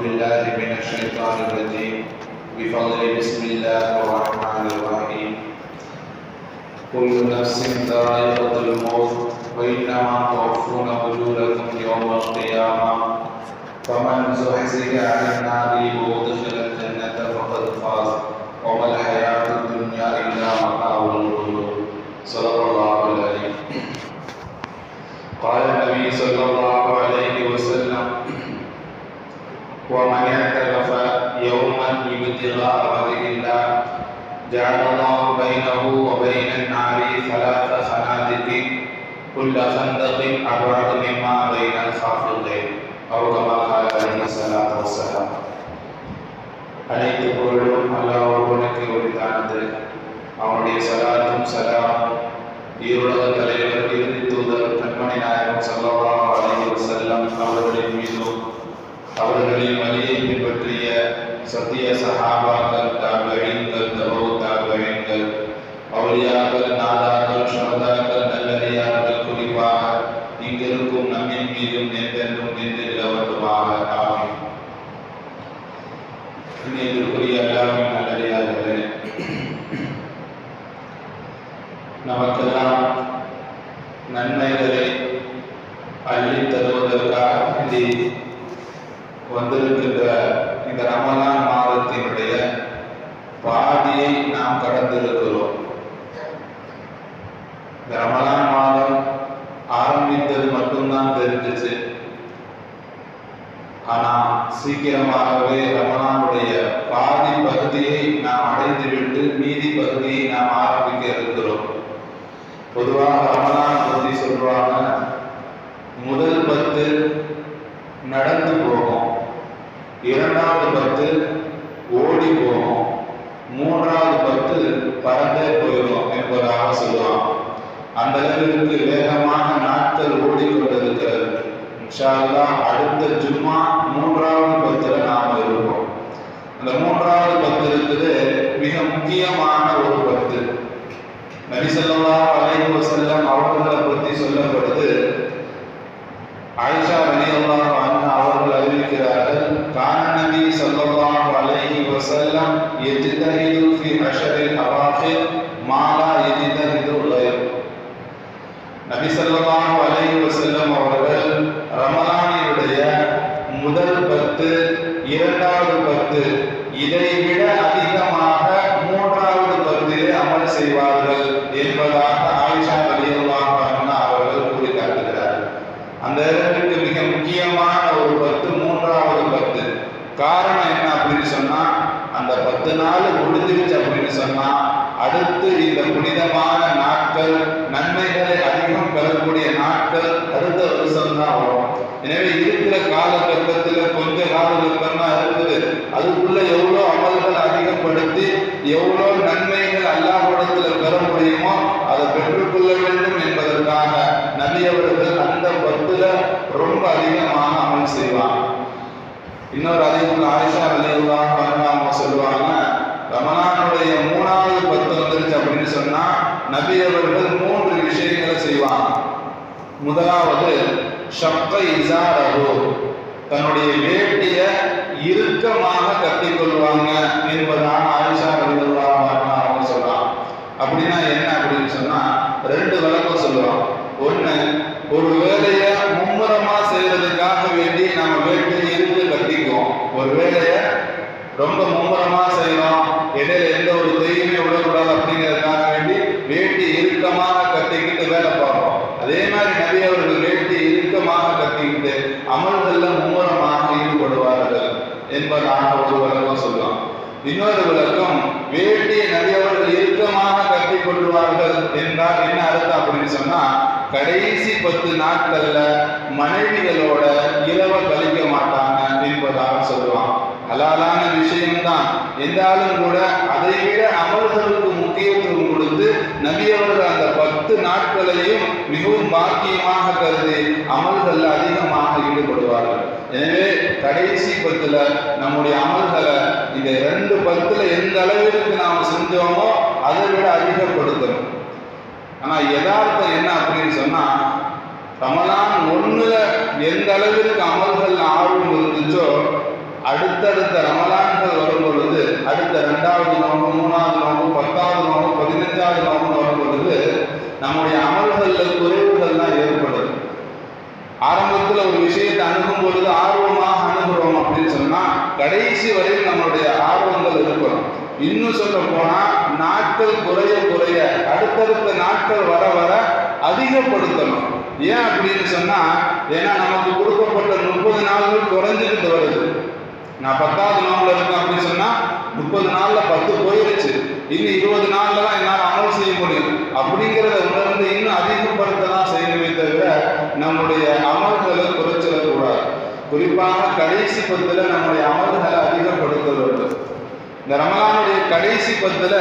بالله من الشيطان الرجيم بفضل بسم الله الرحمن الرحيم كل نفس ذائقة الموت وإنما توفون أجوركم يوم القيامة فمن زحزح عن النار وأدخل الجنة فقد فاز وما الحياة الدنيا إلا متاع الغرور صدق الله العظيم. قال النبي صلى الله عليه وسلم ومن اعتكف يوما ابتغاء وجه الله جعل الله بينه وبين النار 3 خنادق كل خندق أبعد مما بين الخافقين أو كما قال عليه الصلاة والسلام. அனைத்து பொருளும் அல்லாஹ் ஒருவனுக்கு உரித்தானது. அவனுடைய சலாத்தும் சலாமும் ஈருலக தலைவர் இறுதி தூதர் கண்மணி நாயகம் ஸல்லல்லாஹு அலைஹி வஸல்லம் அவர்களின் மீதும் அவர்களின் வழியை பின்பற்றிய சத்திய சஹாபாக்கள், தாபிஈன்கள், தபூ தாபிஈன்கள், அவுலியாக்கள், நாதாக்கள், ஷஹதாக்கள், நல்லடியார்கள், குறிப்பாக இங்கிருக்கும் நம்மின் மீதும் என்றென்றும் நின்று நிலவட்டுமாக. ஆமீன். இதற்குரிய அல்லாஹ்வின் நல்லடியார்களே, நமக்கெல்லாம் நன்மைகளை அள்ளித் தருவதற்காக வந்திருக்கின்ற இந்த ரமலான் மாதத்தினுடைய பாதியை நாம் கடந்திருக்கிறோம். இந்த ரமலான் மாதம் ஆரம்பித்தது மட்டும்தான் தெரிஞ்சிச்சு. ஆனா சீக்கிரமாகவே ரமலானுடைய பாதி பகுதியை நாம் அடைந்துவிட்டு மீதி பகுதியை நாம் ஆரம்பிக்க இருக்கிறோம். பொதுவாக ரமலான் பற்றி சொல்றாங்க, முதல் 10 நடந்து போகும், 2வது 10 ஓடி போகும், 3வது 10 பறந்தே போயிடும் என்பதாக சொல்லுவாங்க. அந்த அளவிற்கு வேகமாக நாட்கள் ஓடிக்கொண்டிருக்கிறது. இன்ஷா அல்லாஹ் அடுத்த ஜும்மா 3வது 10ல நாம இருப்போம். அந்த 3வது 10 இருக்குது மிக முக்கியமான ஒரு 10. நபி ஸல்லல்லாஹு அலைஹி வஸல்லம் அவர்களை பற்றி சொல்லப்படுது. ஆயிஷா ரலியல்லாஹு அன்ஹா அவர்கள் அறிவிக்கிறார்கள், கான நபி ஸல்லல்லாஹு அலைஹி வஸல்லம் யஜ்தஹிது ஃபீ அஷ்ரில் அவாഖிர் மா லா யஜ்தஹிது கைர். நபி ஸல்லல்லாஹு அலைஹி வஸல்லம் அவர்கள் ரமலானுடைய முதல் 10, 2வது 10 இதைவிட அதிகமாக 3வது 10 அமல் செய்வார்கள் என்பதாக ஆயிஷா ரலியல்லாஹு அன்ஹா அவர்கள் கூறி காட்டுகிறார்கள். அந்த இடத்துக்கு மிக முக்கியமான ஒரு 10 3வது 10. காரணம் என்ன அப்படின்னு சொன்னா, அந்த 10 நாள் முடிஞ்சிருச்சு அப்படின்னு சொன்னா அடுத்து இந்த புனிதமான நாட்கள், நன்மைகளை அதிகம் பெறக்கூடிய நாட்கள் அடுத்த வருஷம் தான் வரும். எனவே இருக்கிற காலகட்டத்தில் கொஞ்ச காலகட்டம் தான் இருக்குது. அதுக்குள்ள எவ்வளோ அமல்கள் அதிகப்படுத்தி எவ்வளோ நன்மைகள் அல்லாஹ்விடத்தில் பெற முடியுமோ அதை பெற்றுக்கொள்ள வேண்டும் என்பதற்காக நபி அவர்கள் அந்த 10ல ரொம்ப அதிகமாக அமல் செய்வாங்க. இன்னொரு அதிகம் ஆயிஷா ரலியல்லாஹு அன்ஹா அவங்க சொல்லுவாங்க, ரமலானுடைய 3வது 10 வந்துருச்சு அப்படின்னு சொன்னா நபி அவர்கள் 3 விஷயங்களை செய்வாங்க. முதலாவது ஷக்க இஸாரஹு, தன்னுடைய வேட்டிய இறுக்கமாக கட்டிக்கொள்வாங்க என்பதாக ஆயிஷா ரலியல்லாஹு அன்ஹா அவங்க சொல்றாங்க. அப்படின்னா என்ன அப்படின்னு சொன்னா 2 விளக்கம் சொல்லுவாங்க. ஒண்ணு, ஒரு வேலையை மும்முரமா செய்யறதுக்காக வேண்டி நம்ம வேட்டியை இறுக்க கட்டிக்குவோம். ஒரு வேலையை ரொம்ப மும்முரமா செய்யறோம், இடையில எந்த ஒரு தெய்வமே விடக்கூடாது அப்படிங்கிறதுக்காக வேண்டி வேட்டி இறுக்கமாக கட்டிக்கிட்டு வேலை பார்ப்போம். அதே மாதிரி நபி அவர்கள் வேட்டி இறுக்கமாக கட்டிக்கிட்டு அமல்கள்ல மும்முரமாக ஈடுபடுவார்கள் என்பதாக ஒரு விளக்கம் சொல்லுவாங்க. இன்னொரு விளக்கம், வேட்டியை நபி அவர்கள் இறுக்கமாக கட்டி கொள்வார்கள் என்றால் என்ன அர்த்தம் அப்படின்னு சொன்னா, கடைசி 10 நாட்கள்ல மனைவிகளோட இரவை கழிக்க மாட்டாங்க என்பதாக சொல்லுவாங்க. ஹலாலான விஷயம்தான் என்றாலும் கூட அதை விட அமல்களுக்கு முக்கியத்துவம் கொடுத்து நபி அவர்கள் அந்த 10 நாட்களையும் மிகவும் பாக்கியமாக கருதி அமல்கள் அதிகமாக ஈடுபடுவார்கள். எனவே கடைசி 10ல நம்முடைய அமல்களை இந்த 2 10ல எந்த அளவிற்கு நாம் செஞ்சோமோ அதை விட அதிகப்படுத்தணும். ஆனா யதார்த்தம் என்ன அப்படின்னு சொன்னா, ரமலான் 1ல எந்த அளவிற்கு அமல்கள் ஆர்வம் இருந்துச்சோ அடுத்தடுத்த ரமலான்கள் வரும் பொழுது, அடுத்த 2வது நோன்பு, 3வது நோன்பு, 10வது நோன்பு, 15வது நோன்பு வரும் பொழுது நம்முடைய அமல்கள்ல குறைவுகள் தான் ஏற்படுது. ஆரம்பத்தில் ஒரு விஷயத்தை அணுகும் பொழுது ஆர்வமாக அணுகிறோம் அப்படின்னு சொன்னா கடைசி வரையில் நம்மளுடைய ஆர்வங்கள் இருக்கணும். இன்னும் சொல்ல போனா நாட்கள் குறைய குறைய அடுத்தடுத்த நாட்கள் வர வர அதிகப்படுத்தணும். ஏன் அப்படின்னு சொன்னா, ஏன்னா நமக்கு கொடுக்கப்பட்ட 30 நாள்கள் குறைஞ்சிக்கிட்டு வருது. நான் 10வது நோம்புல இருக்கேன் அப்படின்னு சொன்னா 30 நாள்ல 10 போயிருச்சு, இன்னும் 20 நாள்ல தான் என்னால் அமல் செய்ய முடியும் அப்படிங்கிறத உணர்ந்து இன்னும் அதிகப்படுத்த தான் செய்யணுமே தவிர நம்முடைய அமல்களை குறைச்சிடக்கூடாது. குறிப்பாக கடைசி 10ல நம்முடைய அமல்களை அதிகப்படுத்த வேண்டும். இந்த ரமலானுடைய கடைசி 10ல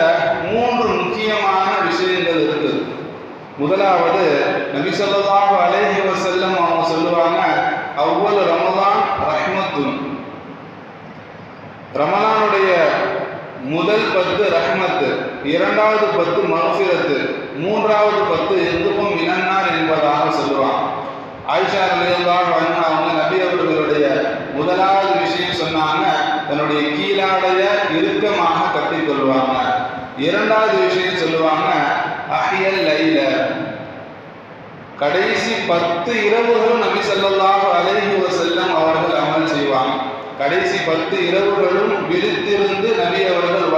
3 முக்கியமான விஷயங்கள் இருக்குது. முதலாவது, நபி ஸல்லல்லாஹு அலைஹி வஸல்லம் அவங்க சொல்லுவாங்க, அவ்வல் ரமலான் ரஹ்மத்துன். ரமலானுடைய முதல் 10 ரஹ்மத்து, 2வது 10 மக்ஃபிரத்து, 3வது 10 எதுவும் மினன்னார் என்பதாக சொல்லுவாங்க. ஆயிஷா ரலியல்லாஹு அன்ஹா அவங்க நபி அவர்களுடைய முதலாவது விஷயம் சொன்னாங்க, தன்னுடைய கீழாடைய இறுக்கமாக கட்டிக் கொள்வாங்க. 2வது விஷயம் சொல்லுவாங்க, அஹ்யல் லைல. கடைசி 10 இரவுகளும் நபி ஸல்லல்லாஹு அலைஹி வஸல்லம் அவர்கள் அமல் செய்வாங்க. கடைசி 10 இரவுகளும் விழித்திருந்து நபி அவர்கள்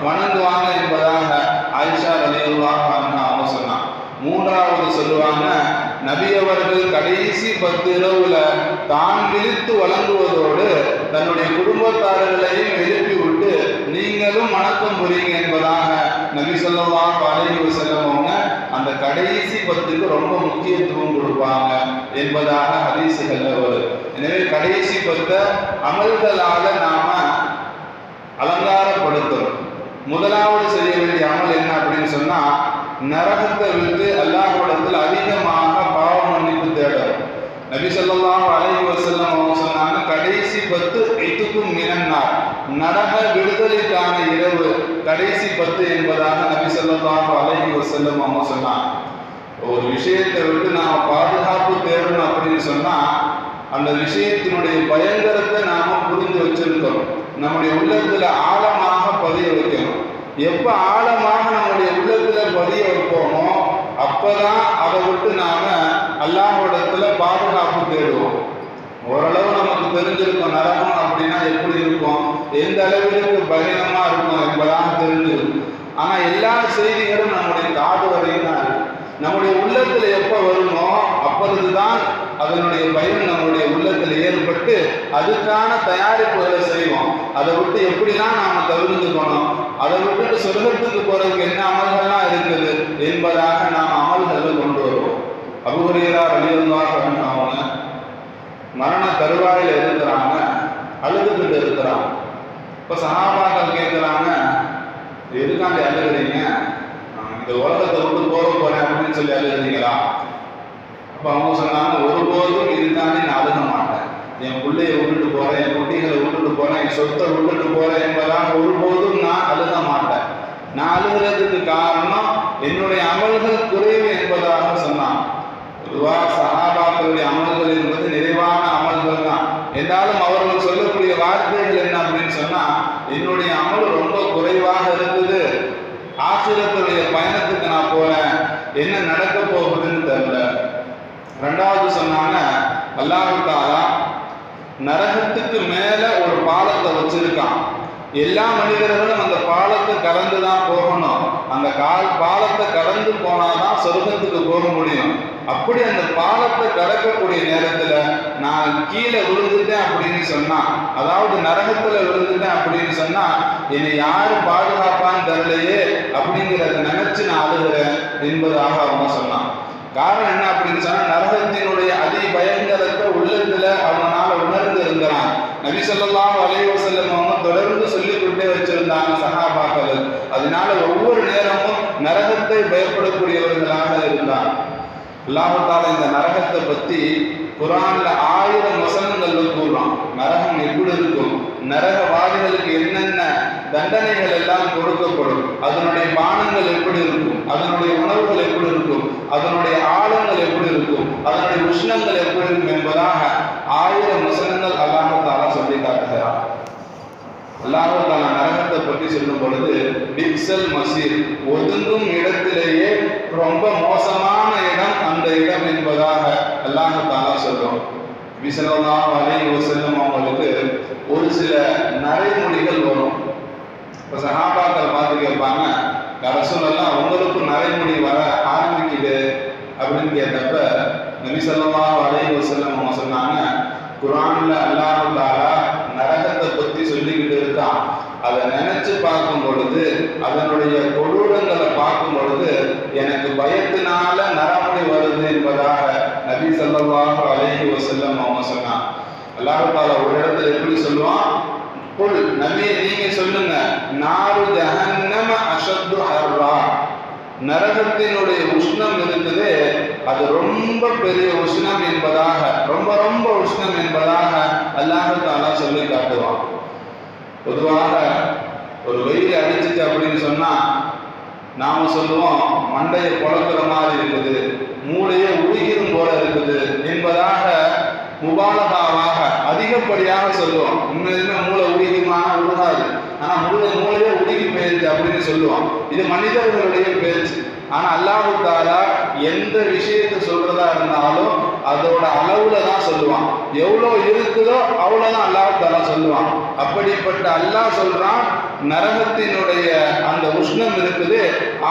வணங்குவாங்க என்பதாக ஆயிஷா ரலியல்லாஹு அன்ஹா அவங்க சொன்னாங்க. 3வது சொல்லுவாங்க, நபி அவர்கள் கடைசி 10 இரவுல தான் விழித்து வழங்குவதோடு தன்னுடைய குடும்பத்தாரர்களையும் எழுப்பி விட்டு நீங்களும் வணக்கம் புரியுங்க என்பதாக நபி ஸல்லல்லாஹு அலைஹி வஸல்லம் அவங்க அந்த கடைசி 10க்கு ரொம்ப முக்கியத்துவம் கொடுப்பாங்க என்பதாக ஹதீஸ்கள்ல வருது. எனவே கடைசி 10 அமல்களால நாம அலங்காரப்படுத்தணும். முதலாவது செய்ய வேண்டிய அமல் என்ன அப்படின்னு சொன்னா, நரகத்தை விட்டு அல்லாஹ்விடத்தில் அதிகமாக பாவ மன்னிப்பு தேடணும். நபி ஸல்லல்லாஹு அலைஹி வஸல்லம் அவங்க சொன்னாங்க, கடைசி 10 இத்துக்கும் மினன்னார், நரக விடுதலைக்கான இரவு கடைசி 10 என்பதாக நபி ஸல்லல்லாஹு அலைஹி வஸல்லம் அவங்க சொன்னாங்க. ஒரு விஷயத்தை விட்டு நாம பாதுகாப்பு தேடணும் அப்படின்னு சொன்னா அந்த விஷயத்தினுடைய பயங்கரத்தை நாம புரிந்து வச்சிருக்கோம். நம்முடைய உள்ளத்துல ஆழமாக பதிய வைக்கணும். எப்ப ஆழமாக நம்முடைய உள்ளத்துல பதிய வைப்போமோ அப்பதான் அதை விட்டு நாம அல்லாஹ்விடத்துல பாதுகாப்பு தேடுவோம். ஓரளவு நமக்கு தெரிஞ்சிருக்கும் நரகம் அப்படின்னா எப்படி இருக்கும், எந்த அளவிற்கு பயணமா இருக்கும் என்பதாக தெரிஞ்சிருக்கும். ஆனா எல்லா செய்திகளும் நம்முடைய காது வரையும் தான் இருக்கு. நம்முடைய உள்ளத்துல எப்ப வருமோ அப்பொழுதுதான் அதனுடைய பயம் நம்முடைய உள்ளத்தில் ஏற்பட்டு அதுக்கான தயாரிப்புகளை செய்வோம். அதை விட்டு எப்படிலாம் நாம தவிர்த்துக்கணும், அதை விட்டுட்டு சொர்க்கத்துக்கு போறதுக்கு என்ன அமல்கள்லாம் இருக்குது என்பதாக நாம் அமல்களை கொண்டு வருவோம். அபூ ஹுரைரா ரலியல்லாஹு அன்ஹு அவங்க மரண தருவாயில இருக்கிறாங்க, அழுதுகிட்டு இருக்கிறாங்க. இப்ப சஹாபாக்கள் கேட்கிறாங்க, எதுக்காண்டி அழுகிறீங்க, இந்த உலகத்தை விட்டு போறேன் அப்படின்னு சொல்லி அழுகிறீங்களா? அப்ப அவங்க சொன்னாங்க, ஒருபோதும் இதுக்காண்டி நான் அழுக மாட்டேன். என் பிள்ளையை விட்டுட்டு போறேன், என் குட்டிகளை விட்டுட்டு போறேன், என் சொத்தை விட்டுட்டு போறேன் என்பதாக ஒருபோதும் நான் அழுக மாட்டேன். நான் அழுகிறதுக்கு காரணம் என்னுடைய அமல்கள் குறைவு என்பதாக சொன்னான். பொதுவாக சஹாபாக்களுடைய அமல்கள் என்பது நிறைவான அமல்கள் தான். என்றாலும் அவர்கள் சொல்லக்கூடிய வார்த்தைகள் என்ன அப்படின்னு சொன்னா, என்னுடைய அமல் ரொம்ப குறைவாக இருக்குது, ஆசிரத்துடைய பயணத்துக்கு நான் போறேன், என்ன நடக்க போகுதுன்னு தெரியல. 2வது சொன்னாங்க, அல்லாஹ் தஆலா நரகத்துக்கு மேல ஒரு பாலத்தை வச்சிருக்கான். எல்லா மனிதர்களும் அந்த பாலத்தை கடந்து தான் போகணும். அந்த பாலத்தை கடந்து போனாதான் சொர்க்கத்துக்கு போக முடியும். அப்படி அந்த பாலத்தை கடக்கக்கூடிய நேரத்துல நான் கீழே விழுந்துட்டேன் அப்படின்னு சொன்னா, அதாவது நரகத்துல விழுந்துட்டேன் அப்படின்னு சொன்னா, என்னை யாரும் பாதுகாப்பான்னு தெரியலையே அப்படிங்கிறத நினைச்சு நான் அழுகிறேன் என்பதாக அவங்க சொன்னான். காரணம் என்ன அப்படின்னு சொன்னா, நரகத்தினுடைய அதி பயங்கரத்தை உள்ளத்துல அவனால உணர்ந்து இருந்தான். நபி ஸல்லல்லாஹு அலைஹி வஸல்லம் அவங்க தொடர்ந்து சொல்லிக்கொண்டே வச்சிருந்தாங்க சஹாபாக்கள். அதனால ஒவ்வொரு நேரமும் நரகத்தை பயப்படக்கூடியவர்களாக இருந்தாங்க. அல்லாஹ் தஆலா இந்த நரகத்தை பத்தி குர்ஆன்ல 1000 வசனங்கள்ல கூறுறான். நரகம் எப்படி இருக்கும், நரகவாதிகளுக்கு என்னென்ன தண்டனைகள் எல்லாம் கொடுக்கப்படும். அதனுடைய பானங்கள் எப்படி இருக்கும், அதனுடைய உணவுகள் எப்படி இருக்கும், அதனுடைய ஆழங்கள் எப்படி இருக்கும், அதனுடைய உஷ்ணங்கள் எப்படி இருக்கும் என்பதாக 1000 வசனங்கள் அல்லாஹ் தஆலா சொல்லி காட்டுகிறார். அல்லாஹ் தஆலா நரகத்தை பற்றி சொல்லும் பொழுது பிக்சல் மசீர், ஒதுங்கும் இடத்திலேயே ரொம்ப மோசமான இடம் அந்த இடம் என்பதாக அல்லாஹ் தஆலா சொல்றோம். நபி ஸல்லல்லாஹு அலைஹி வஸல்லம் அவங்களுக்கு ஒரு சில நரைமுடிகள் வரும். இப்போ சஹாபாக்கள் பார்த்து கேட்பாங்க, யா ரசூலல்லாஹ் உங்களுக்கு நரைமுடி வர ஆரம்பிக்குது அப்படின்னு கேட்டப்ப நபி ஸல்லல்லாஹு அலைஹி வஸல்லம் அவங்க சொன்னாங்க, குர்ஆன்ல அல்லாஹ் தஆலா நரகத்தை பற்றி சொல்லிக்கிட்டு இருக்கான். அதை நினைச்சு பார்க்கும் பொழுது, அதனுடைய கொடூரங்களை பார்க்கும் பொழுது எனக்கு பயத்தினால நரமுடி வருது என்பதாக நபி ஸல்லல்லாஹு அலைஹி வஸல்லம் அவங்க சொன்னான். அல்லாஹ் தஆலா ஒரு இடத்துல எப்படி சொல்லுவான், குல் நபியே நீங்க சொல்லுங்க, நாரு ஜஹன்னம அஷத்து ஹர்ரா, நரகத்தினுடைய உஷ்ணம் இருக்குது, அது ரொம்ப பெரிய உஷ்ணம் என்பதாக, ரொம்ப ரொம்ப உஷ்ணம் என்பதாக அல்லாஹ் தஆலா சொல்லி காட்டுவான். பொதுவாக ஒரு வெயில் அடிச்சுட்டு அப்படின்னு சொன்னா நாம சொல்லுவோம் மண்டையை பொழக்கிற மாதிரி இருக்குது, மூளையே உருகிரும் போல இருக்குது என்பதாக முபாலகாவாக அதிகப்படியாக சொல்லுவோம். உண்மையிலுமே மூளை உருகிமான உருகாது, ஆனா மூளையே உருகி போயிருச்சு அப்படின்னு சொல்லுவோம். இது மனிதர்களுடைய பேச்சு. ஆனா அல்லாஹ் தஆலா எந்த விஷயத்தை சொல்றதா இருந்தாலும் அதோட அளவுல தான் சொல்லுவான். எவ்வளோ இருக்குதோ அவ்வளவுதான் அல்லாஹ் தஆலா சொல்லுவான். அப்படிப்பட்ட அல்லாஹ் சொல்றான், நரகத்தினுடைய அந்த உஷ்ணம் இருக்குது,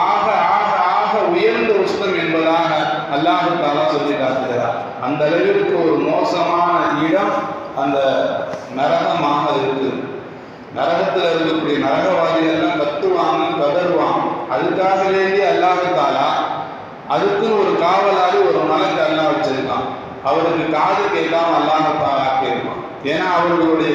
ஆக ஆக ஆக உயர்ந்த உஷ்ணம் என்பதாக அல்லாஹ் தஆலா சொல்லி காட்டுகிறார். அந்த அளவிற்கு ஒரு மோசமான இடம் அந்த நரகமாக இருக்குது. நரகத்தில் இருக்கக்கூடிய நரகவாதிகள் எல்லாம் கத்துவாங்க, கதறுவாங்க. அதுக்காக வேண்டி அல்லாஹ் தஆலா அதுக்குன்னு ஒரு காவலாளி ஒரு மலக்கு அல்லாஹ் வச்சிருக்கான். அவருக்கு காது கேட்காம அல்லாஹ் தஆலா கேட்பான். ஏன்னா அவர்களுடைய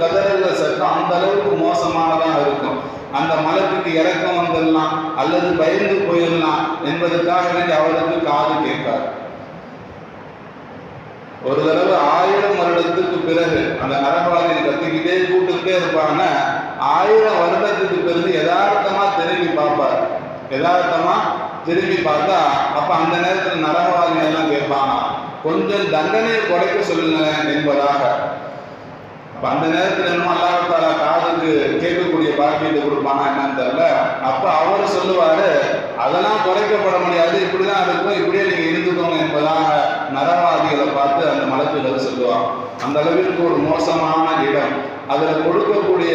கதறல்ல சட்டம் அந்த அளவுக்கு மோசமானதாக இருக்கும். அந்த மலக்குக்கு இறக்கம் வந்துடலாம் அல்லது பயந்து போயிடலாம் என்பதற்காக வேண்டி அவருக்கு காது கேட்காது. ஒரு தடவை 1000 வருடத்துக்கு பிறகு அந்த நரகவாதிகள் கத்திக்கிட்டே கூப்பிட்டுக்கிட்டே இருப்பாங்க. 1000 வருடத்துக்கு பிறகு யதார்த்தமா திரும்பி பார்ப்பார். யதார்த்தமா திரும்பி பார்த்தா அப்ப அந்த நேரத்தில் நரகவாதிகள் எல்லாம் கேட்பாங்க, கொஞ்சம் தண்டனையை குறைக்க சொல்லுங்க என்பதாக. அப்ப அந்த நேரத்தில் இன்னும் அல்லாஹ் தஆலா காதுக்கு கேட்கக்கூடிய பாக்கியத்தை கொடுப்பானா என்னன்னு தெரியல. அப்ப அவர் சொல்லுவாரு, அதெல்லாம் குறைக்கப்பட முடியாது, இப்படிதான் இருக்கும், இப்படியே நீங்க இருந்துக்கோங்க என்பதாக நரகவாதிகளை பார்த்து அந்த மலக்குகள் சொல்லுவாங்க. அந்த அளவிற்கு ஒரு மோசமான இடம். அதுல கொடுக்கக்கூடிய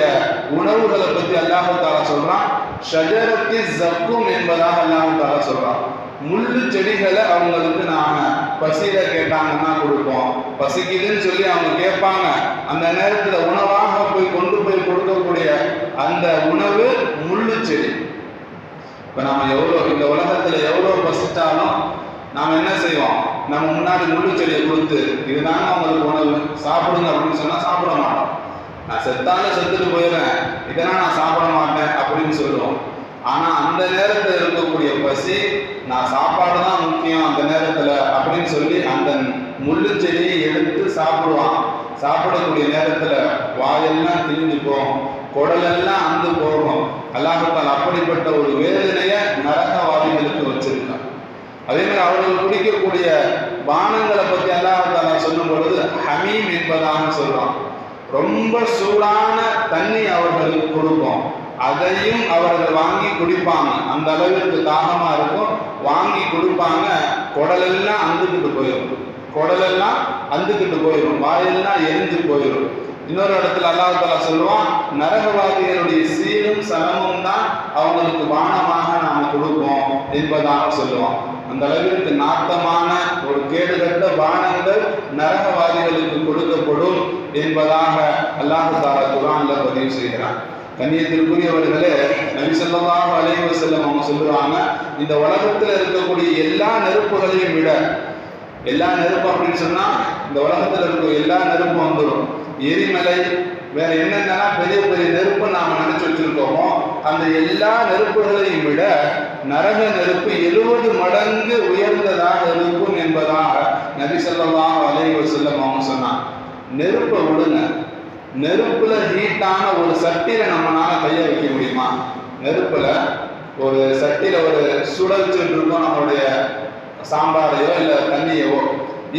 உணவுகளை பத்தி அல்லாஹ் தஆலா சொல்றான், ஷஜரத்தி ஜக்கும் என்பதாக அல்லாஹ் தஆலா சொல்றான். முள்ளு செடிகளை அவங்களுக்கு நாம பசியில கேட்டாங்கன்னா கொடுப்போம். பசிக்குதுன்னு சொல்லி அவங்க கேட்பாங்க. அந்த நேரத்துல உணவாக கொண்டு போய் கொடுக்கக்கூடிய அந்த உணவு முள்ளு செடி. இப்ப நம்ம எவ்வளோ இந்த உலகத்துல எவ்வளோ பசித்தாலும் நாம் என்ன செய்வோம், நம்ம முன்னாடி முள்ளு செடியை கொடுத்து இதுதாங்க அவங்களுக்கு உணவு சாப்பிடுங்க அப்படின்னு சொன்னா சாப்பிட மாட்டோம். நான் செத்தாலும் செத்துட்டு போயிடுறேன், இதெல்லாம் நான் சாப்பிட மாட்டேன் அப்படின்னு சொல்லுவோம். ஆனா அந்த நேரத்தில் இருக்கக்கூடிய பசி, நான் சாப்பாடு தான் முக்கியம் அந்த நேரத்துல அப்படின்னு சொல்லி அந்த முள்ளு செடியை எடுத்து சாப்பிடுவான். சாப்பிடக்கூடிய நேரத்துல வாயெல்லாம் திரிஞ்சு போகும், குடலெல்லாம் அந்து போகும். அல்லாஹ் தஆலா அப்படிப்பட்ட ஒரு வேதனையை நரகவாதிகளுக்கு வச்சிருக்கான். அதே மாதிரி அவர்கள் குடிக்கக்கூடிய பானங்களை பற்றி அல்லாஹ் தஆலா சொல்லும் பொழுது ஹமீம் என்பதாக சொல்றான். ரொம்ப சூடான தண்ணி அவர்களுக்கு கொடுப்போம், அதையும் அவர்கள் வாங்கி குடிப்பாங்க. அந்த அளவிற்கு தாகமா இருக்கும், வாங்கி கொடுப்பாங்க. குடலெல்லாம் அந்துக்கிட்டு போயிடும், குடலெல்லாம் அந்துக்கிட்டு போயிடும், வாயெல்லாம் எரிஞ்சு போயிடும். இன்னொரு இடத்துல அல்லாஹ் தஆலா சொல்லுவான், நரகவாதிகளுடைய சீரும் சலமும் தான் அவங்களுக்கு பானமாக நாம் கொடுப்போம் என்பதாக சொல்லுவான். அந்த அளவிற்கு நாட்டமான ஒரு கேடுகட்ட பானங்கள் நரகவாதிகளுக்கு கொடுக்கப்படும் என்பதாக அல்லாஹ் தஆலா குர்ஆன்ல பதிவு செய்கிறான். கண்ணியத்திற்குரியவர்களே, நபி ஸல்லல்லாஹு அலைஹி வஸல்லம் அவங்க சொல்லுவாங்க, இந்த உலகத்தில் இருக்கக்கூடிய எல்லா நெருப்புகளையும் விட, எல்லா நெருப்பு அப்படின்னு சொன்னா இந்த உலகத்தில் இருக்க எல்லா நெருப்பும் வந்துடும். எரிமலை வேற என்னென்னா பெரிய பெரிய நெருப்பு நாம நினைச்சு வச்சிருக்கோமோ அந்த எல்லா நெருப்புகளையும் விட நரக நெருப்பு 70 மடங்கு உயர்ந்ததாக இருக்கும் என்பதாக நபி ஸல்லல்லாஹு அலைஹி வஸல்லம் அவங்க சொன்னாங்க. நெருப்பை விடுங்க, நெருப்புல ஹீட்டான ஒரு சட்டியில நம்மளால கையை வைக்க முடியுமா? நெருப்புல ஒரு சட்டியில ஒரு சுட வச்சுட்டு இருக்கோம் நம்மளுடைய சாம்பாரையோ இல்லை தண்ணியவோ.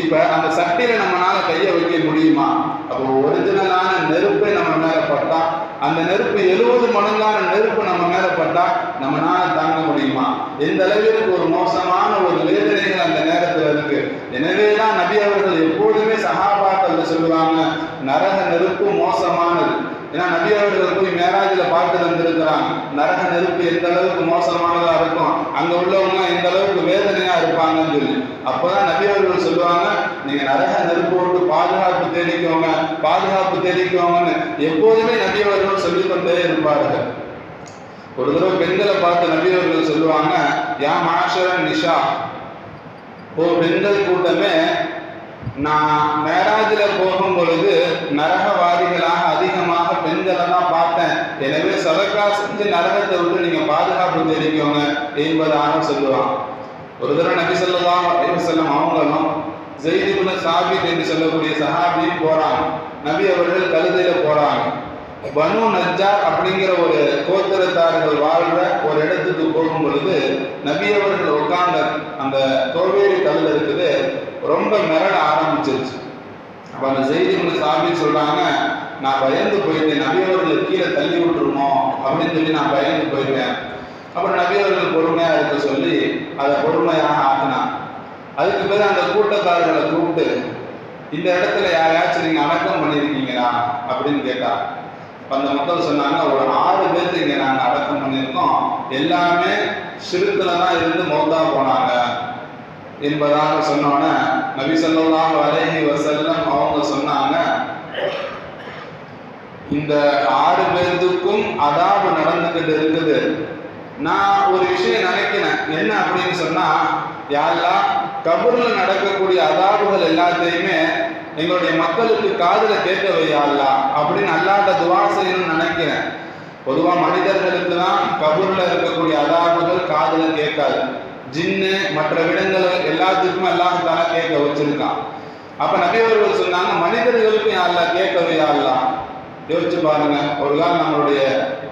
இப்ப அந்த சட்டியில நம்மளால கையை வைக்க முடியுமா? அப்போ ஒரிஜினலான நெருப்பை நம்ம மேல பட்டா, அந்த நெருப்பு 70 மடங்கான நெருப்பு நம்ம மேல பட்டா நம்மளால தாங்க முடியுமா? எந்த அளவிற்கு ஒரு மோசமான ஒரு வேதனைகள் அந்த நேரத்தில் இருக்கு. எனவேதான் நபி அவர்கள் எப்போதுமே சஹாபாக்கள் சொல்லுவாங்க, நரக நெருப்பு மோசமானது. ஏன்னா நபி அவர்கள் போய் மேராஜில் பார்த்து வந்திருக்கிறாங்க, நரக நெருப்பு எந்த அளவுக்கு மோசமானதா இருக்கும், அங்க உள்ளவங்க எந்த அளவுக்கு வேதனையா இருப்பாங்கன்னு சொல்லி. அப்பதான் நபி அவர்கள் சொல்லுவாங்க, நீங்க நரக நெருப்பு விட்டு பாதுகாப்பு தேடிக்கோங்க, பாதுகாப்பு தேடிக்கோங்கன்னு எப்போதுமே நபி அவர்கள் சொல்லிக்கொண்டே இருப்பார்கள். ஒரு தடவை பெண்களை பார்த்து நபி அவர்கள் சொல்லுவாங்க, யா மாஷரன் நிஷா, ஓ பெண்கள் கூட்டமே, நான் மேராஜில் போகும் பொழுது நரகவாதிகளாக அதிகமாக பெண்களை தான் பார்த்தேன். எனவே சதக்கா செஞ்சு நரகத்தை விட்டு நீங்க பாதுகாப்பு தேடிக்கோங்க என்பதாக சொல்லுவாங்க. ஒரு தடவை நபி ஸல்லல்லாஹு அலைஹி வஸல்லம் அவங்களும் ஸைத் இப்னு சாபித் என்று சொல்லக்கூடிய சஹாபியும் போறாங்க. நபி அவர்கள் கழுதையில போறாங்க. பனு நஜ்ஜார் அப்படிங்கிற ஒரு கோத்திரத்தார்கள் வாழ்ற ஒரு இடத்துக்கு போகும் பொழுது நபி அவர்கள் உட்கார்ந்த அந்த தோவேரி கல் இருக்குது, ரொம்ப மிரள ஆரம்பிச்சிருச்சு. அப்ப அந்த ஸைத் இப்னு சாபித் சொல்றாங்க, நான் பயந்து போயிட்டேன், நபி அவர்களை கீழே தள்ளி விட்டுருமோ அப்படின்னு சொல்லி நான் பயந்து போயிட்டேன். அப்புறம் நபி அவர்கள் பொறுமையா இருக்க சொல்லி அதை பொறுமையாக ஆக்கினான். அதுக்கு பிறகு அந்த கூட்டத்தார்களை கூப்பிட்டு, இந்த இடத்துல யாரையாச்சும் நீங்க அடக்கம் பண்ணியிருக்கீங்களா அப்படின்னு கேட்டா, அந்த மக்கள் சொன்னாங்க, ஒரு 6 பேருக்கு இங்க நாங்க அடக்கம் பண்ணியிருக்கோம், எல்லாமே ஷிர்க்ல தான் இருந்து மௌத்தா போனாங்க என்பதாக சொன்னோன்னே நபி ஸல்லல்லாஹு அலைஹி வஸல்லம் அவங்க சொன்னாங்க, இந்த 6 பேருக்கும் அதாபு நடந்துகிட்டு இருக்குது. நான் ஒரு விஷயம் நினைக்கிறேன், என்ன அப்படின்னு சொன்னா, யா அல்லாஹ் கபர்ல நடக்கக்கூடிய அதாபுகள் எல்லாத்தையுமே எங்களுடைய மக்களுக்கு காதுல கேட்க வையா அல்லாஹ் அப்படின்னு அல்லாஹ்ட்ட துவா செய்யணும்னு நினைக்கிறேன். பொதுவா மனிதர்களுக்கு தான் கபூர்ல இருக்கக்கூடிய அதாபுகள் காதுல கேட்காது. ஜின்னு மற்ற விடங்கள் எல்லாத்துக்குமே அல்லாஹ் தாலா கேட்க வச்சிருக்கான். அப்ப நபி அவர்கள் சொன்னாங்க, மனிதர்களுக்கு அல்லாஹ் கேட்கவே அல்லாஹ். யோசிச்சு பாருங்க, ஒரு காலம் நம்மளுடைய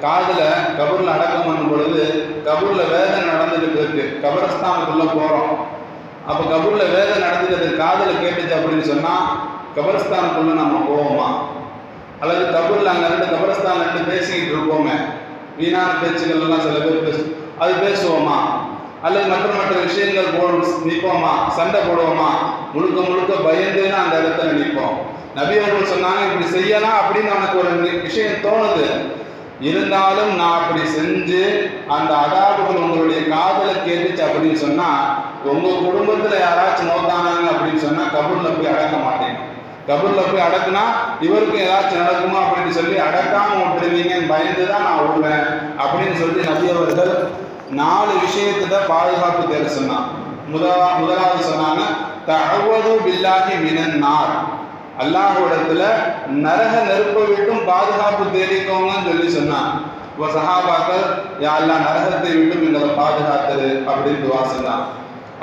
காதுல கபூர்ல அடக்கம் பண்ணும் பொழுது கபூர்ல வேதனை நடந்துகிட்டு இருக்கு, கபரஸ்தானுக்குள்ள போறோம். அப்ப கபூர்ல வேதனை நடந்துகிட்டு காதுல கேட்டுச்சு அப்படின்னு சொன்னா கபரஸ்தானுக்குள்ள நம்ம போவோமா? அல்லது கபூர்ல அங்க 2 கபரஸ்தான் 2 பேசிக்கிட்டு இருப்போமே, வீணான பேச்சுகள் எல்லாம் சில பேர் அது பேசுவோமா? அல்லது மற்ற விஷயங்கள் நிற்போமா? சண்டை போடுவோமா? முழுக்க முழுக்க பயந்துன்னு அந்த இடத்துல நிற்போம். நபி அவர்கள் சொன்னாங்க, இப்படி செய்யலாம் அப்படின்னு எனக்கு ஒரு விஷயம் தோணுது, இருந்தாலும் நான் அப்படி செஞ்சு அந்த அதாபுகள் உங்களுடைய காதல கேட்டுச்சு அப்படின்னு சொன்னா, உங்க குடும்பத்துல யாராச்சும் நோத்தானாங்க அப்படின்னு சொன்னா கபூர்ல போய் அடக்க மாட்டேன். கபூர்ல போய் அடக்குனா இவருக்கு ஏதாச்சும் நடக்குமா அப்படின்னு சொல்லி அடக்காம விட்டுருவீங்கன்னு பயந்துதான் நான் விடுவேன் அப்படின்னு சொல்லி நபி அவர்கள் 4 விஷயத்துல பாதுகாப்பு தேட சொன்னான். முதலாவது சொன்னாங்க, தஅவது பில்லாஹி மினன் நார், அல்லாஹ்விடத்துல நரக நெருப்பை விட்டும் பாதுகாப்பு தேடிக்கோங்கன்னு சொல்லி சொன்னான். இப்போ சஹாபாக்கள், யா அல்லாஹ் நரகத்தை விட்டும் எங்களை பாதுகாத்தது அப்படின்னு துவா சொன்னான்.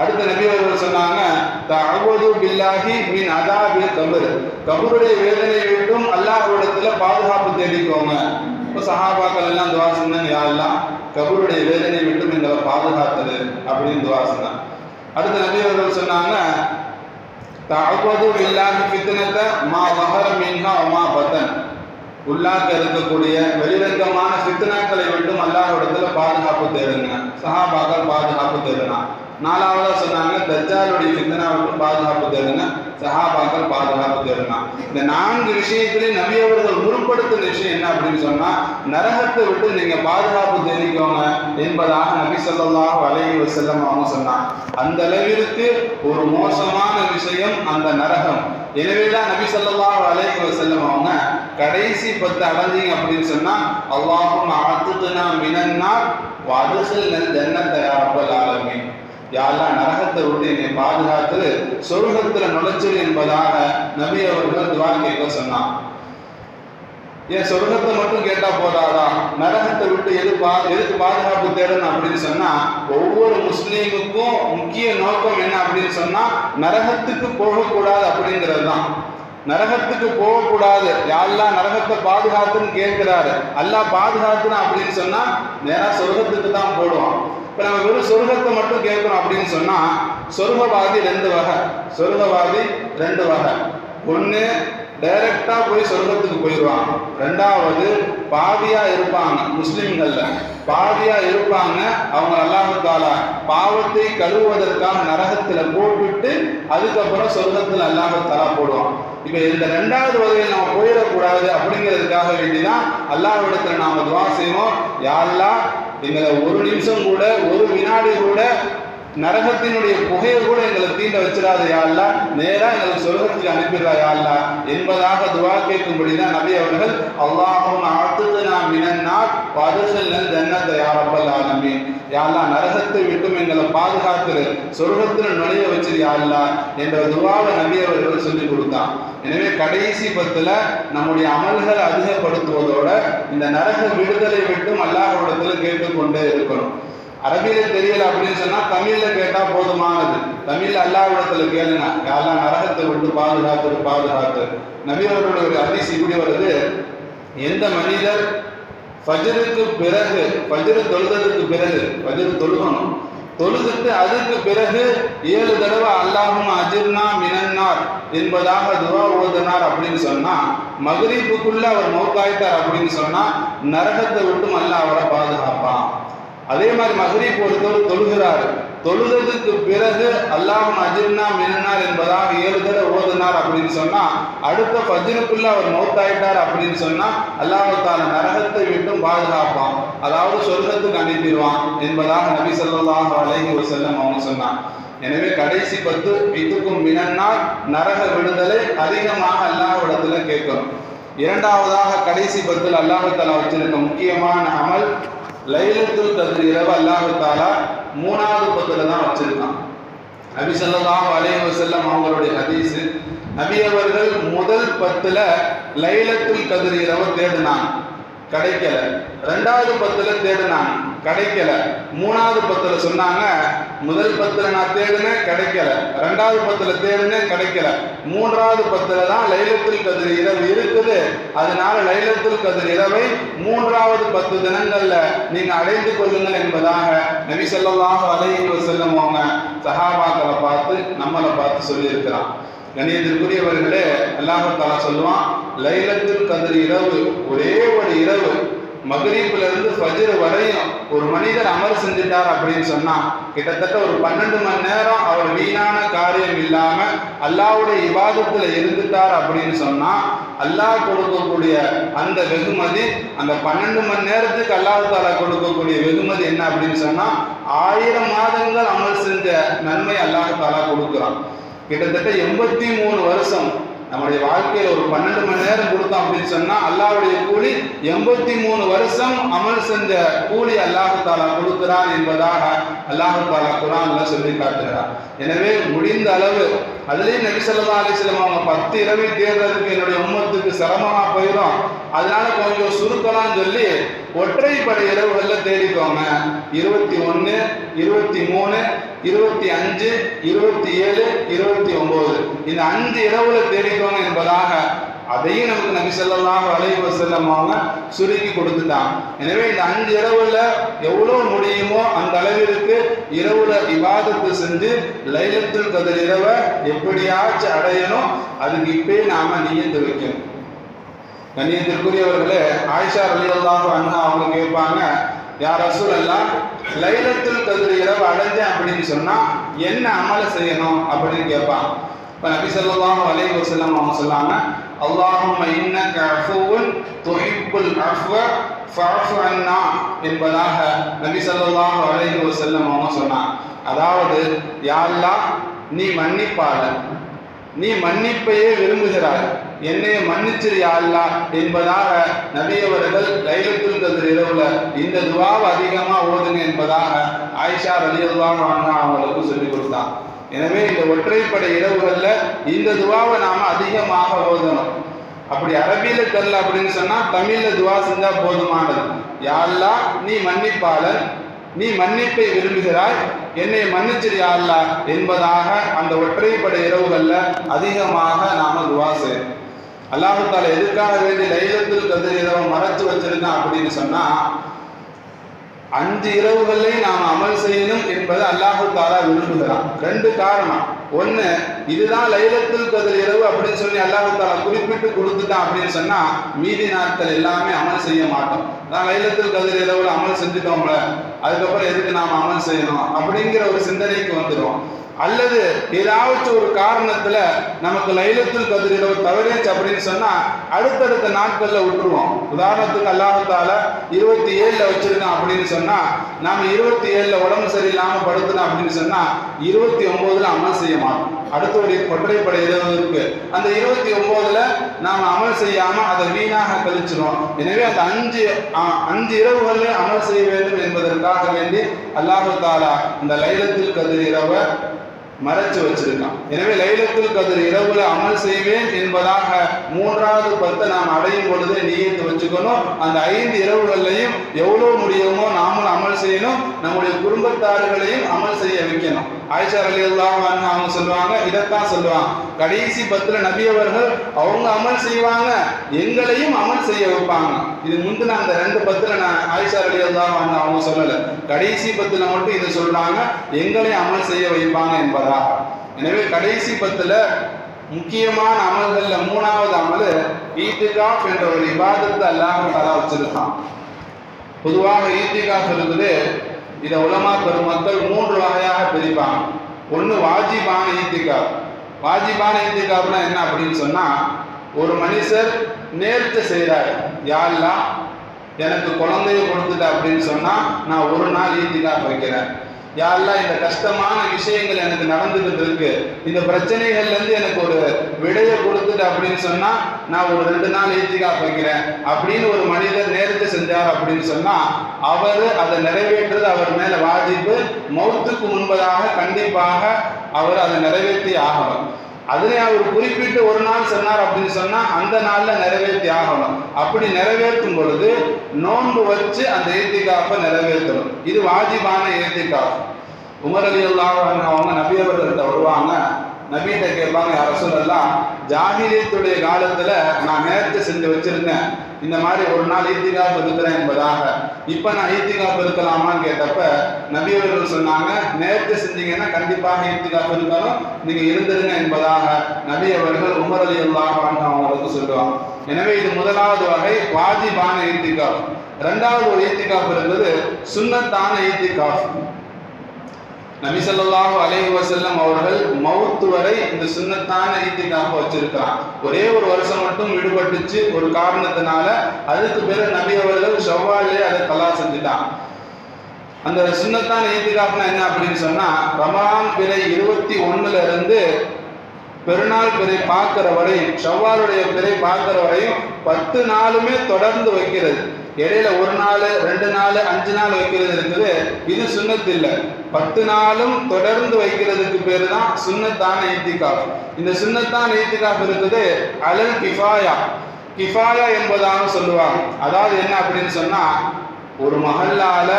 அடுத்த நபி அவர்கள் சொன்னாங்க, தஅவது பில்லாஹி மின் அதாபில் கபர், கபருடைய வேதனையை விட்டும் அல்லாஹ்விடத்துல பாதுகாப்பு தேடிக்கோங்க. இப்போ சஹாபாக்கள் எல்லாம் துவா சொன்னாங்க, யா அல்லாஹ் கபருடைய வேதனையை விட்டும் எங்களை பாதுகாத்தது அப்படின்னு துவா சொன்னாங்க. அடுத்த நபி அவர்கள் சொன்னாங்க, தஅவது பில்லாஹி ஃபித்னத மா ظهر மின்ஹா வமா பதன், உள்ளாக்க இருக்கக்கூடிய வெளிரங்கமான ஃபித்னாக்களை விட்டும் அல்லாஹ்விடத்துல பாதுகாப்பு தேடுங்க. சஹாபாக்கள் பாதுகாப்பு தேடினான். 4வதா சொன்னாங்க, தஜ்ஜாலுடைய ஃபித்னா விட்டும் பாதுகாப்பு தேடுங்க. சஹாபாக்கள் பாதுகாப்பு தேடினான். இந்த 4 விஷயத்திலையும் நபி அவர்கள் முற்படுத்தின விஷயம் என்ன அப்படின்னு சொன்னா, நரகத்தை விட்டு நீங்க பாதுகாப்பு தேடிக்கோங்க என்பதாக நபி ஸல்லல்லாஹு அலைஹி வஸல்லம் அவங்க சொன்னாங்க. அந்த அளவிற்கு ஒரு மோசமான விஷயம் அந்த நரகம். எனவேதான் நபி ஸல்லல்லாஹு அலைஹி வஸல்லம் அவங்க கடைசி 10 அடைஞ்சீங்க அப்படின்னு சொன்னா, அல்லாஹும்ம அஅத்னா மினன் நார் வ அத்கில்னல் ஜன்னத யா ரப்பல் ஆலமீன், யா அல்லாஹ் நரகத்தை விட்டு என்னை பாதுகாத்து சொர்க்கத்துல நுழைச்சிரு என்பதாக நபி அவர்கள் துஆ கேட்க சொன்னான். ஏன் சொர்க்கத்தை மட்டும் கேட்டா போதாதா, நரகத்தை விட்டு எதுக்கு பாதுகாப்பு தேடணும் அப்படின்னு சொன்னா, ஒவ்வொரு முஸ்லீமுக்கும் முக்கிய நோக்கம் என்ன அப்படின்னு சொன்னா, நரகத்துக்கு போகக்கூடாது அப்படிங்கிறது தான். நரகத்துக்கு போகக்கூடாது, யாரெல்லாம் நரகத்தை பாதுகாத்துன்னு கேட்கிறாரு, அல்லாஹ் பாதுகாத்துனா அப்படின்னு சொன்னா நேரா சொர்க்கத்துக்கு தான் போடுவான். இப்போ நம்ம வெறும் சொர்க்கத்தை மட்டும் கேட்கணும் அப்படின்னு சொன்னா சொர்க்கவாதி ரெண்டு வகை. சொர்க்கவாதி ரெண்டு வகை. ஒன்று டைரக்டா போய் சொர்க்கத்துக்கு போயிடுவாங்க. ரெண்டாவது பாவியா இருப்பாங்க, முஸ்லிம்கள்ல பாவியா இருப்பாங்க. அவங்க அல்லாஹ் தஆலா பாவத்தை கழுவுவதற்காக நரகத்துல போட்டுட்டு அதுக்கப்புறம் சொர்க்கத்துல அல்லாஹ் தஆலா போடுவான். இப்ப இந்த ரெண்டாவது வகையில் நம்ம போயிடக்கூடாது அப்படிங்கிறதுக்காக வேண்டிதான் அல்லாஹ்விடத்துல நாம துவா செய்வோம். யா அல்லாஹ், எங்களை ஒரு நிமிஷம் கூட, ஒரு வினாடி கூட நரகத்தினுடைய புகையை கூட எங்களை தீண்ட வச்சிடாத யா அல்லாஹ், நேரா எங்களுக்கு சொர்க்கத்துக்கு அனுப்பிடுறா யா அல்லாஹ் என்பதாக துவா கேட்கும்படிதான் நபி அவர்கள் அல்லாஹும்ம அஅத்னா மினன் நார் வஅத்கில்னல் ஜன்னத யா ரப்பல் ஆலமீன், யா அல்லாஹ் நரகத்தை விட்டும் எங்களை பாதுகாத்து சொர்க்கத்தில் நுழைய வச்சிரு யா அல்லாஹ் என்ற துவாவை நபி அவர்கள் சொல்லி கொடுத்தான். எனவே கடைசி பத்துல நம்முடைய அமல்களை அதிகப்படுத்துவதோட இந்த நரக விடுதலை விட்டும் அல்லாஹ்விடத்துல கேட்டுக்கொண்டே இருக்கணும். அரபியில தெரியல அப்படின்னு சொன்னா தமிழ்ல கேட்டா போதுமானது. தமிழ்ல அல்லாஹ்விடத்துல கேளுங்க, யாரெல்லாம் நரகத்தை விட்டு பாதுகாத்து. நபி அவர்களுடைய ஒரு ஹதீஸ் இப்படி வருது, எந்த மனிதர் ஃபஜ்ருக்கு பிறகு, ஃபஜ்ர் தொழுததுக்கு பிறகு, ஃபஜ்ர் தொழுகணும், தொழுதுட்டு அதுக்கு பிறகு 7 தடவை அல்லாஹும்ம அஜிர்னா மினன்னார் என்பதாக துவா ஓதுனார் அப்படின்னு சொன்னா மக்ரிபுக்குள்ள அவர் மௌத்தாயிட்டார் அப்படின்னு சொன்னா நரகத்தை விட்டும் அல்லாஹ் அவரை பாதுகாப்பான். அதே மாதிரி மக்ரிப் ஒருத்தர் தொழுகிறார், தொழுததுக்கு பிறகு அல்லாஹும்ம அஜிர்னா மினன்னார் என்பதாக 7 தடவை ஓதுனார் அப்படின்னு சொன்னா அடுத்த ஃபஜ்ருக்குள்ள அவர் மௌத்தாயிட்டார் அப்படின்னு சொன்னா அல்லாஹ் தஆலா நரகத்தை விட்டும் பாதுகாப்பான், அதாவது சொர்க்கத்துக்கு அனுப்பிடுவான் என்பதாக நபி ஸல்லல்லாஹு அலைஹி வஸல்லம் அவங்க சொன்னாங்க. எனவே கடைசி 10 இதுக்கும் மினன்னார், நரக விடுதலை அதிகமாக அல்லாஹ்விடத்துல கேட்கணும். இரண்டாவதாக கடைசி 10 அல்லாஹ் தஆலா வச்சிருக்க முக்கியமான அமல் லைலத்துல் கத்ர் இரவு அல்லாஹ் தஆலா 3வது 10ல தான் வச்சிருக்கான். நபி ஸல்லல்லாஹு அலைஹி வஸல்லம் அவங்களுடைய ஹதீஸ், நபி அவர்கள் முதல் 10ல லைலத்துல் கத்ர் இரவு தேடினாங்க, கிடைக்கல. 2வது 10ல தேடினாங்க, கிடைக்கல. 3வது 10ல சொன்னாங்க, முதல் 10ல நான் தேடினேன் கிடைக்கல, 2வது 10ல தேடினேன் கிடைக்கல, 3வது 10ல தான் லைலத்துல் கத்ர் இரவு இருக்குது. அதனால லைலத்துல் கத்ர் இரவை 3வது 10 தினங்கள்ல நீங்க அடைந்து கொள்ளுங்கள் என்பதாக நபி ஸல்லல்லாஹு அலைஹி வஸல்லம் அவங்க சஹாபாக்களை பார்த்து நம்மளை பார்த்து சொல்லி இருக்கிறான். கண்ணியத்திற்குரியவர்களே, அல்லாஹ் தஆலா சொல்லுவான், லைலத்துல் கத்ர் இரவு ஒரே ஒரு இரவு, மக்ரிப்ல இருந்து ஃபஜ்ர் வரையும் ஒரு மனிதர் அமல் செஞ்சிட்டார் அப்படின்னு சொன்னா கிட்டத்தட்ட ஒரு 12 மணி நேரம் அவர் வீணான காரியம் இல்லாம அல்லாஹ்வுடைய இபாதத்துல இருந்துட்டார் அப்படின்னு சொன்னா அல்லாஹ் கொடுக்கக்கூடிய அந்த வெகுமதி, அந்த 12 மணி நேரத்துக்கு அல்லாஹ் தஆலா கொடுக்கக்கூடிய வெகுமதி என்ன அப்படின்னு சொன்னா 1000 மாதங்கள் அமல் செஞ்ச நன்மை அல்லாஹ் தஆலா கொடுக்குறான். கிட்டத்தட்ட 83 வருஷம் நம்முடைய வாழ்க்கையில் ஒரு 12 மணி நேரம் கொடுத்தோம் அப்படின்னு சொன்னா அல்லாஹ்வுடைய கூலி 83 வருஷம் அமல் செஞ்ச கூலி அல்லாஹ் தஆலா கொடுக்கிறான் என்பதாக அல்லாஹ் தஆலா குர்ஆன்ல சொல்லி காட்டுகிறார். எனவே முடிந்த அளவு அதுலேயும் நபி ஸல்லல்லாஹு அலைஹி வஸல்லம் அவங்க 10 இரவை தேடுறதுக்கு என்னுடைய உம்மத்துக்கு சிரமமா போயிடும், அதனால கொஞ்சம் சுருக்கலாம்னு சொல்லி ஒற்றைப்படை இரவுகள்ல தேடிக்கோங்க. 21, 23, 25, 27, 29 இந்த 5 இரவுல தேடிக்கோங்க என்பதாக அதையும் நமக்கு நபி ஸல்லல்லாஹு அலைஹி வஸல்லம் அவங்க சுருக்கி கொடுத்துட்டாங்க. எனவே இந்த 5 இரவுல எவ்வளவு முடியுமோ அந்த அளவிற்கு இரவுல இபாதத்து செஞ்சு லைலத்துல் கத்ர் இரவை எப்படியாச்சும் அடையணும். அதுக்கு இப்பே நாம நியத்து வைக்கணும். கண்ணியத்திற்குரியவர்களே, ஆயிஷா ரலியல்லாஹு அன்ஹா அவங்க கேட்பாங்க, யா ரசூலல்லாஹ், லைலத்துல் கத்ர் இரவு அடைஞ்சேன் அப்படின்னு சொன்னா என்ன அமல செய்யணும் அப்படின்னு கேட்பாங்க. இப்போ நபி ஸல்லல்லாஹு அலைஹி வஸல்லம் அவங்க சொன்னாங்க, அல்லாஹும்ம இன்னக அஃபுவுன் துஹிப்புல் அஃவ ஃபஅஃபு அன்னா என்பதாக நபி ஸல்லல்லாஹு அலைஹி வஸல்லம் அவங்க சொன்னாங்க. அதாவது யா அல்லாஹ், நீ மன்னிப்பாளன், நீ மன்னிப்பையே விரும்புகிறாய், என்னைய மன்னிச்சிரு யா அல்லாஹ் என்பதாக நபி அவர்கள் லைலத்துல் கத்ர் இரவுல இந்த துஆவை அதிகமா ஓதுங்க என்பதாக ஆயிஷா ரலியல்லாஹு அன்ஹா அவங்களுக்கு சொல்லிக் கொடுத்தாங்க. எனவே இந்த ஒற்றைப்படை இரவுகள்ல இந்த துஆவை நாம அதிகமாக ஓதணும். அப்படி அரபியில தெரியல அப்படின்னு சொன்னா தமிழ்ல துஆ செஞ்சா போதுமானது. யா அல்லாஹ், நீ மன்னிப்பாளன், நீ மன்னிப்பை விரும்புகிறாய், என்னை மன்னிச்சிரு யா அல்லாஹ் என்பதாக அந்த ஒற்றைப்படை இரவுகள்ல அதிகமாக நாம துவா செய்யணும். அல்லாஹ் தஆலா எதுக்காக வேண்டி லைலத்துல் கத்ர் இரவை மறைச்சு வச்சிருக்கான் அப்படின்னு சொன்னா, 5 இரவுகளையும் நாம் அமல் செய்யணும் என்பதை அல்லாஹ் தஆலா விரும்புகிறான். 2 காரணம். ஒன்று, இதுதான் லைலத்துல் கத்ர் இரவு அப்படின்னு சொல்லி அல்லாஹ் தஆலா குறிப்பிட்டு கொடுத்துட்டான் அப்படின்னு சொன்னா மீதி நாட்கள் எல்லாமே அமல் செய்ய மாட்டோம். நான் லைலத்துல் கத்ர் இரவுல அமல் செஞ்சுட்டோம்ல, அதுக்கப்புறம் எதுக்கு நாம் அமல் செய்யணும் அப்படிங்கிற ஒரு சிந்தனைக்கு வந்துடும். அல்லது ஏதாவது ஒரு காரணத்துல நமக்கு லைலத்துல் கத்ர் இரவு தவறிச்சு அப்படின்னு சொன்னா அடுத்தடுத்த நாட்கள்ல விட்டுருவோம். உதாரணத்துக்கு அல்லாஹ் தஆலா 27 வச்சிருக்கான் அப்படின்னு சொன்னா நாம 27 உடம்பு சரியில்லாம படுத்தணும் அப்படின்னு சொன்னா 29 அமல் செய்ய மாட்டோம். அடுத்த ஒரு ஒற்றைப்படை இரவு இருக்கு, அந்த 29 நாம அமல் செய்யாம அதை வீணாக கழிச்சிடும். எனவே அந்த 5 இரவுகள் அமல் செய்ய வேண்டும் என்பதற்காக வேண்டி அல்லாஹ் தஆலா இந்த லைலத்துல் கத்ர் இரவை மறைச்சு வச்சிருக்கான். எனவே லைலத்துல் கத்ர் இரவுல அமல் செய்வேன் என்பதாக 3வது 10 நாம் அடையும் பொழுது நியத்து வச்சுக்கணும். அந்த 5 இரவுகள்லையும் எவ்வளவு முடியுமோ நாமளும் அமல் செய்யணும், நம்முடைய குடும்பத்தார்களையும் அமல் செய்ய வைக்கணும். ஆயிஷா ரலியல்லாஹு அன்ஹா அவங்க சொல்லுவாங்க, இதைத்தான் சொல்லுவாங்க, கடைசி 10 நபி அவர்கள் அவங்க அமல் செய்வாங்க, எங்களையும் அமல் செய்ய வைப்பாங்க. இது முந்தின அந்த 2 10 நான் ஆயிஷா ரலியல்லாஹு அன்ஹா அவங்க சொல்லல, கடைசி 10 மட்டும் இதை சொல்றாங்க, எங்களையும் அமல் செய்ய வைப்பாங்க என்பதா. எனவே கடைசி 10 முக்கியமான அமல்கள்ல 3வது அமல் ஈத்திகாஃப் என்ற ஒரு இபாதத்தை அல்லாஹ் தஆலா வச்சிருக்கான். பொதுவாக ஈத்திகாஃப் இருக்குது, இதை உலமா பெருமக்கள் 3 வகையாக பிரிப்பாங்க. ஒன்று வாஜிபான ஈத்திகாஃப். வாஜிபான ஈத்திகாஃப்னா என்ன அப்படின்னு சொன்னா, ஒரு மனுஷர் நேர்ச்சை செய்கிறார், யா அல்லாஹ் எனக்கு குழந்தைய கொடுத்துட்ட அப்படின்னு சொன்னா நான் ஒரு நாள் ஈத்திகாஃப் வைக்கிறேன். யா அல்லாஹ் இந்த கஷ்டமான விஷயங்கள் எனக்கு நடந்துகிட்டு இருக்கு, இந்த பிரச்சனைகள்ல இருந்து எனக்கு ஒரு விடையை கொடுத்துட்டு அப்படின்னு சொன்னா நான் ஒரு 2 நாள் ஈத்திகாஃப் வைக்கிறேன் அப்படின்னு ஒரு மனிதர் நேர்த்து செஞ்சார் அப்படின்னு சொன்னா அவர் அதை நிறைவேற்றுறது அவர் மேல வாஜிப்பு. மௌத்துக்கு முன்பதாக கண்டிப்பாக அவர் அதை நிறைவேற்றி ஆகணும். அதுல அவர் குறிப்பிட்டு ஒரு நாள் சொன்னார் அப்படின்னு சொன்னா அந்த நாள்ல நிறைவேற்றி ஆகணும். அப்படி நிறைவேற்றும் பொழுது நோன்பு வச்சு அந்த ஈத்திகாஃபை நிறைவேற்றணும். இது வாஜிபான ஈத்திகாஃப். உமர் ரலியல்லாஹு அன்ஹு அவங்க நபி அவர்கள்ட்ட வருவாங்க, நபிகிட்ட கேட்பாங்க, யா ரசூலல்லாஹ் ஜாஹிலியத்துடைய காலத்துல நான் நேர்ச்சை செஞ்சு வச்சிருந்தேன், இந்த மாதிரி ஒரு நாள் ஈத்திகாஃப் இருக்கிறேன் என்பதாக, இப்ப நான் ஈத்திகாஃப் இருக்கலாமான்னு கேட்டப்ப நபி அவர்கள் சொன்னாங்க, நேர்ச்சை செஞ்சீங்கன்னா கண்டிப்பாக ஈத்திகாஃப் இருக்கணும், நீங்க இருந்துருங்க என்பதாக நபி அவர்கள் உமர் ரலியல்லாஹு அன்ஹு அவங்களுக்கு சொல்லுவாங்க. எனவே இது 1வது வகை வாஜிபான ஈத்திகாஃப். 2வது ஒரு ஈத்திகாஃப் இருக்குது சுன்னத்தான ஈத்திகாஃப். நபி ஸல்லல்லாஹு அலைஹி வஸல்லம் அவர்கள் மவுத் வரை இந்த சுன்னத்தான ஈத்திகாஃப் வச்சிருக்கிறான். ஒரே ஒரு வருஷம் மட்டும் விடுபட்டுச்சு ஒரு காரணத்தினால, அதுக்கு பிறகு நபி அவர்கள் ஷவ்வாலே அதை கலா செஞ்சுட்டான். அந்த சுன்னத்தான ஈத்திகாஃப்னா என்ன அப்படின்னு சொன்னா, ரமலான் பிறை 21 இருந்து பெருநாள் பிறை பார்க்கிற வரையும், ஷவ்வாலுடைய பிறை பார்க்கிற வரையும் 10 நாளுமே தொடர்ந்து வைக்கிறது. இடையில 1 நாள் 2 நாள் 5 நாள் வைக்கிறது இருக்குது, இது சுன்னத் இல்லை. 10 நாளும் தொடர்ந்து வைக்கிறதுக்கு பேரு தான் சுன்னத்தான ஈத்திகாஃப். இந்த சுன்னத்தான ஈத்திகாஃப் இருக்குது அலல் கிஃபாயா. கிஃபாயா என்பதாக சொல்லுவாங்க. அதாவது என்ன அப்படின்னு சொன்னா, ஒரு மஹல்லால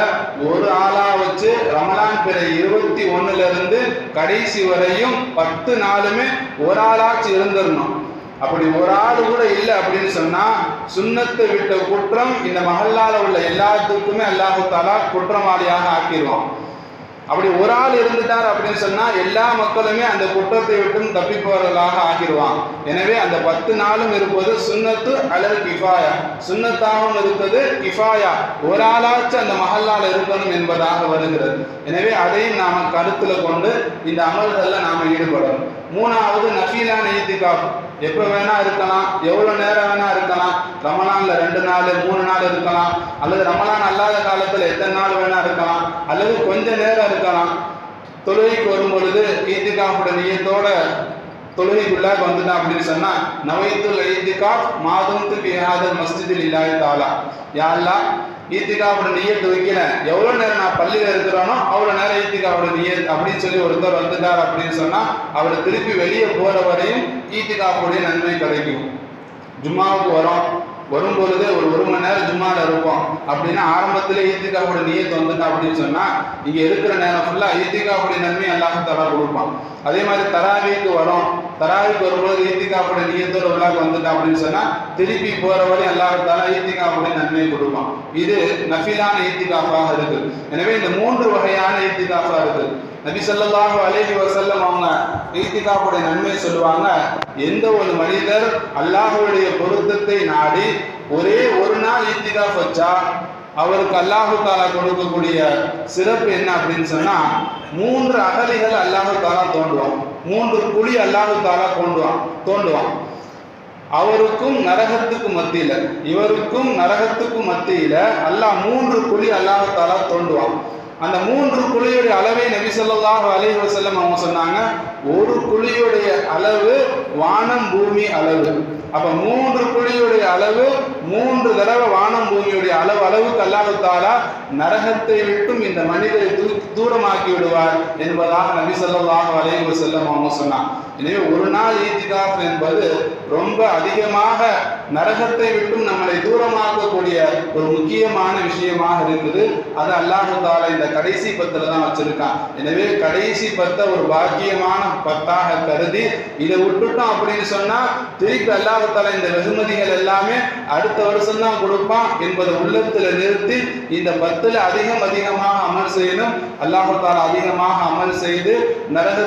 ஒரு ஆளா வச்சு ரமலான் பிறை 21 இருந்து கடைசி வரையும் 10 நாளுமே ஒரு ஆளாச்சு இருந்துடணும். அப்படி ஒரு ஆள் கூட இல்லை அப்படின்னு சொன்னா சுன்னத்தை விட்ட குற்றம் இந்த மஹல்லால உள்ள எல்லாத்துக்குமே அல்லாஹ் தஆலா குற்றவாளியாக ஆக்கிடுவான். அப்படி ஒரு ஆள் இருந்துட்டார் அப்படின்னு சொன்னா எல்லா மக்களுமே அந்த குற்றத்தை விட்டும் தப்பிப்பவர்களாக ஆகிடுவாங்க. எனவே அந்த 10 நாளும் இருப்பது சுன்னத்து அலல் கிஃபாயா, சுன்னத்தாகவும் இருக்குது கிஃபாயா, ஒரு ஆளாச்சும் அந்த மஹல்லால இருக்கணும் என்பதாக வருகிறது. எனவே அதையும் நாம கருத்துல கொண்டு இந்த அமல்கள்ல நாம ஈடுபடணும். 3வது நஃபீலான ஈத்திகாஃப். எப்ப வேணா இருக்கலாம், எவ்வளவு நேரம் வேணா இருக்கலாம். ரமலான்ல 2 நாள் 3 நாள் இருக்கலாம், அல்லது ரமலான் அல்லாத காலத்துல எத்தனை நாள் வேணா இருக்கலாம், அல்லது கொஞ்ச நேரம் இருக்கலாம். தொழுகைக்கு வரும் பொழுது ஈத்திகாஃபுடைய நியத்தோட தொழுகைக்குள்ளாக வந்துட்டான் அப்படின்னு சொன்னா நவைத்துல் ஈத்திகாஃப் மாதும்து ஃபீ ஹாதல் மஸ்ஜிதில் லில்லாஹி தஆலா, யா அல்லாஹ் ஈத்திகாஃபுடைய நியத்து வைக்கிறேன், எவ்வளவு நேரம் நான் பள்ளியில இருக்கிறானோ அவ்வளவு நேரம் ஈத்திகாஃபுடைய நியத் அப்படின்னு சொல்லி ஒருத்தர் வந்துட்டார் அப்படின்னு சொன்னா அவர் திருப்பி வெளியே போற வரையும் ஈத்திகாஃபுடைய நன்மை கிடைக்கும். ஜும்மாவுக்கு வரோம், வரும்பொழுதே ஒரு மணி நேரம் ஜும்மால இருப்போம் அப்படின்னா ஆரம்பத்திலே ஈத்திகாவுடைய நியத்து வந்துட்டா அப்படின்னு சொன்னா இங்க இருக்கிற நேரம் ஃபுல்லா ஈத்திகாவுடைய நன்மை அல்லாஹ் தஆலா கொடுப்பான். அதே மாதிரி தராவிக்கு வரும், தராவிக்கு வரும்போது ஈத்திகாவுடைய நியத்தோட உள்ளாக வந்துட்டா அப்படின்னு சொன்னா திருப்பி போற வரை அல்லாஹ் தஆலா ஈத்திகாவுடைய நன்மையை கொடுப்பான். இது நஃபிலான ஈத்திகாஃபாக இருக்கு. எனவே இந்த 3 வகையான ஈத்திகாஃபா இருக்கு. நபி ஸல்லல்லாஹு அலைஹி வஸல்லம் அவங்க ஈத்திகாஃபுடைய நன்மை சொல்லுவாங்க, எந்த ஒரு மனிதர் அல்லாஹ்வுடைய பொருத்தத்தை நாடி ஒரே ஒரு நாள் ஈத்திகாஃப் வச்சா அவருக்கு அல்லாஹ் தஆலா கொடுக்கக்கூடிய சிறப்பு என்ன அப்படின்னு சொன்னா 3 அகலிகள் அல்லாஹ் தஆலா தோண்டுவான், 3 குழி அல்லாஹ் தஆலா தோண்டுவான். அவருக்கும் நரகத்துக்கும் மத்தியில, இவருக்கும் நரகத்துக்கும் மத்தியில அல்லாஹ் 3 குழி அல்லாஹ் தஆலா தோண்டுவான். அந்த 3 குழியுடைய அளவை நபி ஸல்லல்லாஹு அலைஹி வஸல்லம் அவங்க சொன்னாங்க, ஒரு குழியுடைய அளவு வானம் பூமி அளவு. அப்ப 3 குழியுடைய அளவு 3 தடவை வானம் பூமியுடைய அளவுக்கு அல்லாஹ் தஆலா நரகத்தை விட்டும் இந்த மனிதரை தூரமாக்கி விடுவார் என்பதாக நபி ஸல்லல்லாஹு அலைஹி வஸல்லம் அவங்க சொன்னாங்க. எனவே ஒரு நாள் ஈத்திகாஃப் என்பது ரொம்ப அதிகமாக நரகத்தை விட்டும் நம்மளை தூரமாக்கக்கூடிய ஒரு முக்கியமான விஷயமாக இருக்குது. அது அல்லாஹ் தஆலா இந்த கடைசி 10ல தான் வச்சிருக்கான். எனவே கடைசி 10 ஒரு பாக்கியமான 10ஆக கருதி இதை விட்டுட்டோம் அப்படின்னு சொன்னா திருப்பி அல்லாஹ் தஆலா இந்த வெகுமதிகள் எல்லாமே அடுத்த வருஷம் தான் கொடுப்பான் என்பதை உள்ளத்துல நிறுத்தி இந்த 10ல அதிகமாக அமல் செய்யணும். அல்லாஹ் தஆலா அதிகமாக அமல் செய்து நரக